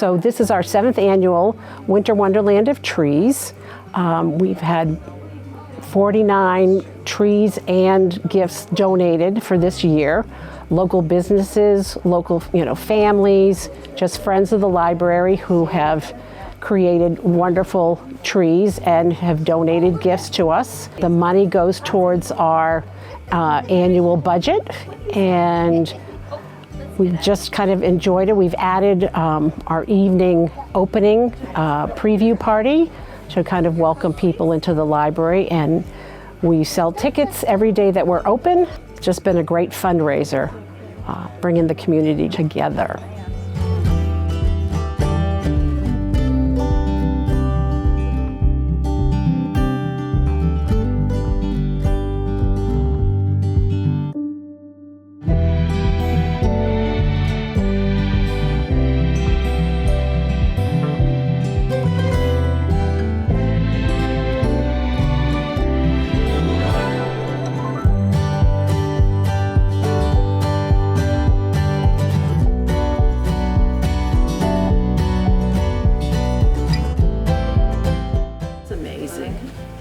So this is our 7th annual Winter Wonderland of Trees. We've had 49 trees and gifts donated for this year. Local businesses, local families, just friends of the library who have created wonderful trees and have donated gifts to us. The money goes towards our annual budget, and we just kind of enjoyed it. We've added our evening opening preview party to kind of welcome people into the library, and we sell tickets every day that we're open. It's just been a great fundraiser, bringing the community together.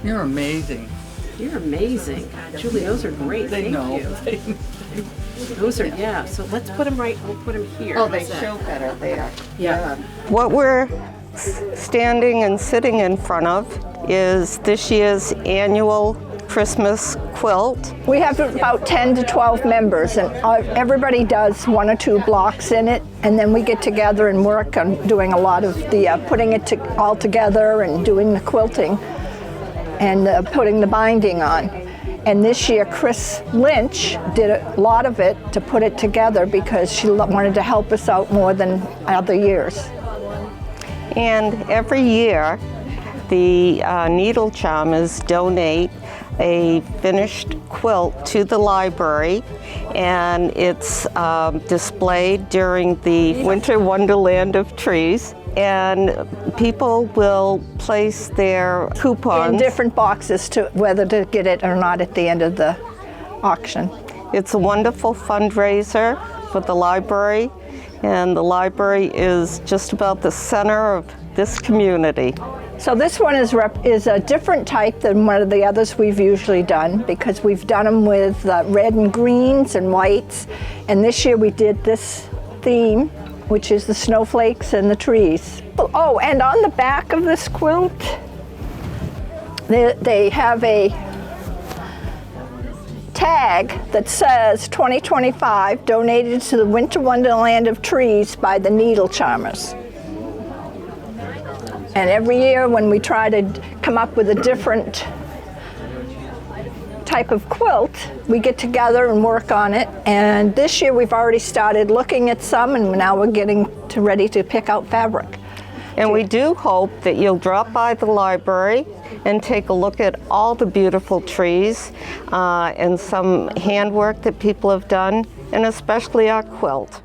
You're amazing. You're amazing. Julie, those are great. They Thank know. you. Those are, yeah. So let's put them right, we'll put them here. Oh, they show better there. Yeah. What we're standing and sitting in front of is this year's annual Christmas quilt. We have about 10 to 12 members, and everybody does 1 or 2 blocks in it, and then we get together and work on doing a lot of the putting it all together and doing the quilting and putting the binding on. And this year Chris Lynch did a lot of it to put it together because she wanted to help us out more than other years. And every year the needle charmers donate a finished quilt to the library, and it's displayed during the Winter Wonderland of Trees. And people will place their coupons in different boxes to whether to get it or not at the end of the auction. It's a wonderful fundraiser for the library, and the library is just about the center of this community. So this one is a different type than one of the others we've usually done, because we've done them with red and greens and whites, and this year we did this theme, which is the snowflakes and the trees. Oh, and on the back of this quilt, they have a tag that says 2025 donated to the Winter Wonderland of Trees by the Needle Charmers. And every year when we try to come up with a different type of quilt, we get together and work on it. And this year we've already started looking at some, and now we're getting ready to pick out fabric. And we do hope that you'll drop by the library and take a look at all the beautiful trees and some handwork that people have done, and especially our quilt.